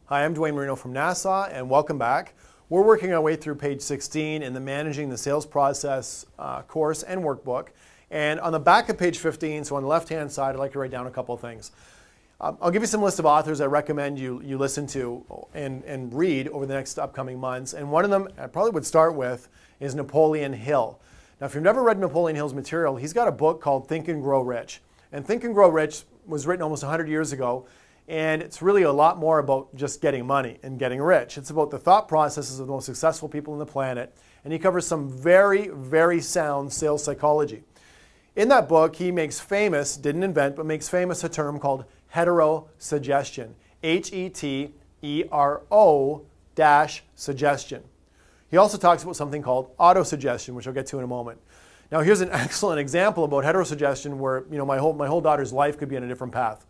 Hi, I'm Dwayne Marino from NASA, and welcome back. We're working our way through page 16 in the Managing the Sales Process course and workbook. And on the back of page 15, so on the left-hand side, I'd like to write down a couple of things. I'll give you some list of authors I recommend you listen to and read over the next upcoming months. And one of them I probably would start with is Napoleon Hill. Now, if you've never read Napoleon Hill's material, he's got a book called Think and Grow Rich. And Think and Grow Rich was written almost 100 years ago. And it's really a lot more about just getting money and getting rich. It's about the thought processes of the most successful people on the planet. And he covers some very, very sound sales psychology. In that book, he makes famous, didn't invent, but makes famous a term called heterosuggestion. H-E-T-E-R-O-suggestion. He also talks about something called autosuggestion, which I'll get to in a moment. Now, here's an excellent example about heterosuggestion where my whole daughter's life could be on a different path.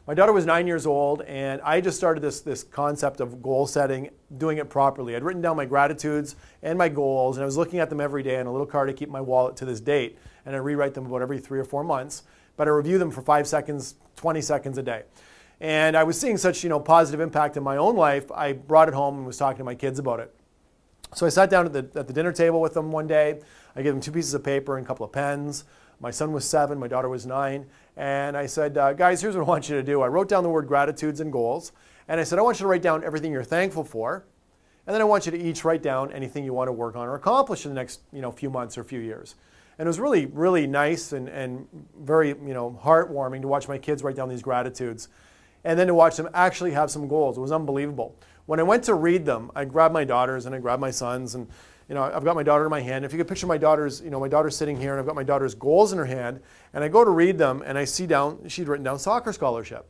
My daughter was 9 years old, and I just started this concept of goal setting, doing it properly. I'd written down my gratitudes and my goals, and I was looking at them every day on a little card to keep in my wallet to this date. And I rewrite them about every 3 or 4 months, but I review them for 5 seconds, 20 seconds a day. And I was seeing such positive impact in my own life, I brought it home and was talking to my kids about it. So I sat down at the dinner table with them one day. I gave them 2 pieces of paper and a couple of pens. My son was 7, my daughter was 9. And I said, guys, here's what I want you to do. I wrote down the word gratitudes and goals. And I said, I want you to write down everything you're thankful for. And then I want you to each write down anything you want to work on or accomplish in the next few months or few years. And it was really, really nice and very heartwarming to watch my kids write down these gratitudes. And then to watch them actually have some goals. It was unbelievable. When I went to read them, I grabbed my daughters and I grabbed my sons, and I've got my daughter in my hand. If you could picture my daughter's, my daughter's sitting here, and I've got my daughter's goals in her hand, and I go to read them, and I see she'd written down soccer scholarship.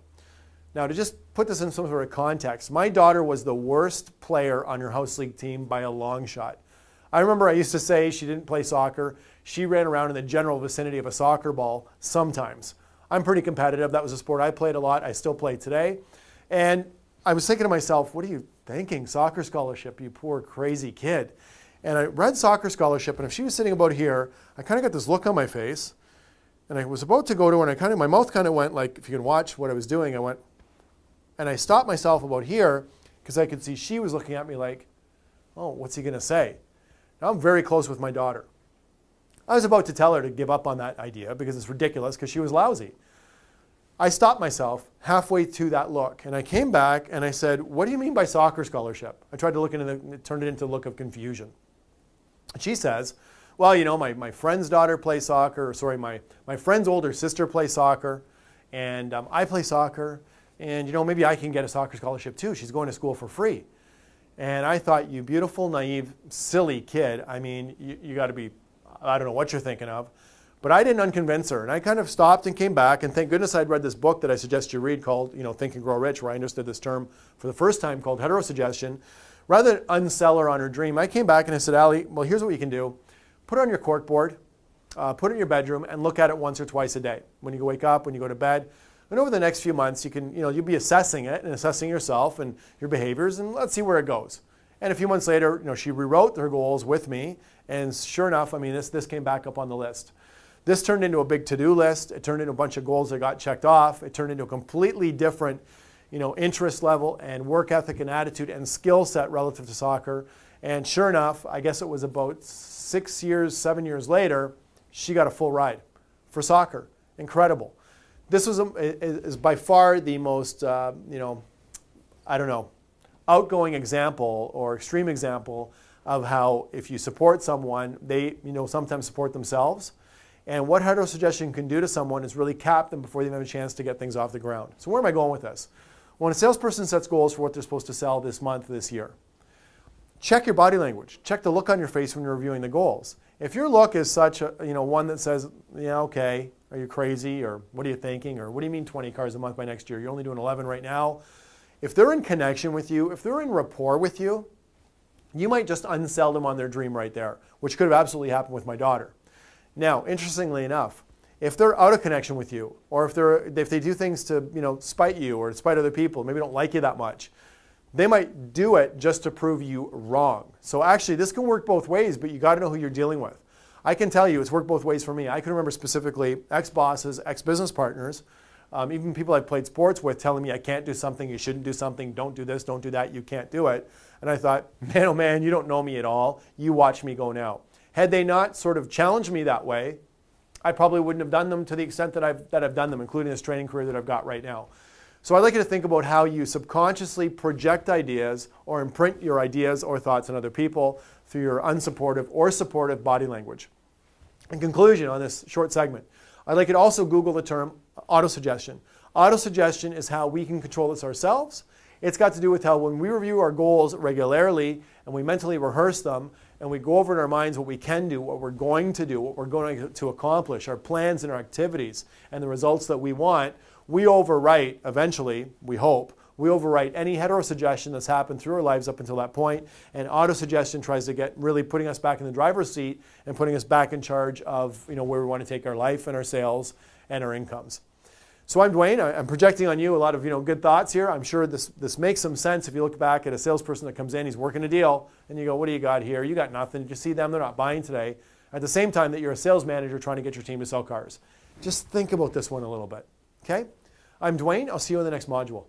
Now, to just put this in some sort of context, my daughter was the worst player on her house league team by a long shot. I remember I used to say she didn't play soccer. She ran around in the general vicinity of a soccer ball sometimes. I'm pretty competitive. That was a sport I played a lot. I still play today. And I was thinking to myself, what are you thinking? Soccer scholarship, you poor crazy kid. And I read soccer scholarship, and if she was sitting about here, I kind of got this look on my face, and I was about to go to her, and my mouth kind of went like, if you can watch what I was doing, I went, and I stopped myself about here, because I could see she was looking at me like, oh, what's he going to say? Now I'm very close with my daughter. I was about to tell her to give up on that idea, because it's ridiculous, because she was lousy. I stopped myself halfway to that look, and I came back, and I said, what do you mean by soccer scholarship? I tried to look into it, turned it into a look of confusion. She says, well, my friend's daughter plays soccer, my friend's older sister plays soccer, and I play soccer, and maybe I can get a soccer scholarship too. She's going to school for free. And I thought, you beautiful, naive, silly kid. I mean, you got to be, I don't know what you're thinking of. But I didn't unconvince her, and I kind of stopped and came back, and thank goodness I'd read this book that I suggest you read called, Think and Grow Rich, where I understood this term for the first time called heterosuggestion. Rather than unsell her on her dream, I came back and I said, Allie, well, here's what you can do. Put it on your corkboard, put it in your bedroom, and look at it once or twice a day. When you wake up, when you go to bed. And over the next few months, you can, you'll be assessing it and assessing yourself and your behaviors, and let's see where it goes. And a few months later, she rewrote her goals with me, and sure enough, this came back up on the list. This turned into a big to-do list. It turned into a bunch of goals that got checked off. It turned into a completely different interest level and work ethic and attitude and skill set relative to soccer. And sure enough, I guess it was about 7 years later, she got a full ride for soccer. Incredible. This is by far the most, outgoing example or extreme example of how if you support someone, they, sometimes support themselves. And what heterosuggestion can do to someone is really cap them before they even have a chance to get things off the ground. So where am I going with this? When a salesperson sets goals for what they're supposed to sell this month, this year, check your body language. Check the look on your face when you're reviewing the goals. If your look is such a, one that says, yeah, okay, are you crazy? Or what are you thinking? Or what do you mean 20 cars a month by next year? You're only doing 11 right now. If they're in connection with you, if they're in rapport with you, you might just unsell them on their dream right there, which could have absolutely happened with my daughter. Now, interestingly enough, if they're out of connection with you, or if they do things to spite you or spite other people, maybe don't like you that much, they might do it just to prove you wrong. So actually, this can work both ways, but you got to know who you're dealing with. I can tell you it's worked both ways for me. I can remember specifically ex-bosses, ex-business partners even people I've played sports with telling me I can't do something, you shouldn't do something, don't do this, don't do that, you can't do it. And I thought, man, oh man, you don't know me at all. You watch me go now. Had they not sort of challenged me that way, I probably wouldn't have done them to the extent that I've done them, including this training career that I've got right now. So I'd like you to think about how you subconsciously project ideas or imprint your ideas or thoughts on other people through your unsupportive or supportive body language. In conclusion on this short segment, I'd like you to also Google the term autosuggestion. Autosuggestion is how we can control this ourselves. It's got to do with how when we review our goals regularly and we mentally rehearse them and we go over in our minds what we can do, what we're going to do, what we're going to accomplish, our plans and our activities and the results that we want, we overwrite, eventually, we hope, we overwrite any heterosuggestion that's happened through our lives up until that point, and autosuggestion tries to get really putting us back in the driver's seat and putting us back in charge of where we want to take our life and our sales and our incomes. So I'm Dwayne. I'm projecting on you a lot of good thoughts here. I'm sure this makes some sense if you look back at a salesperson that comes in, he's working a deal, and you go, what do you got here? You got nothing. Did you see them? They're not buying today. At the same time that you're a sales manager trying to get your team to sell cars. Just think about this one a little bit. Okay? I'm Dwayne. I'll see you in the next module.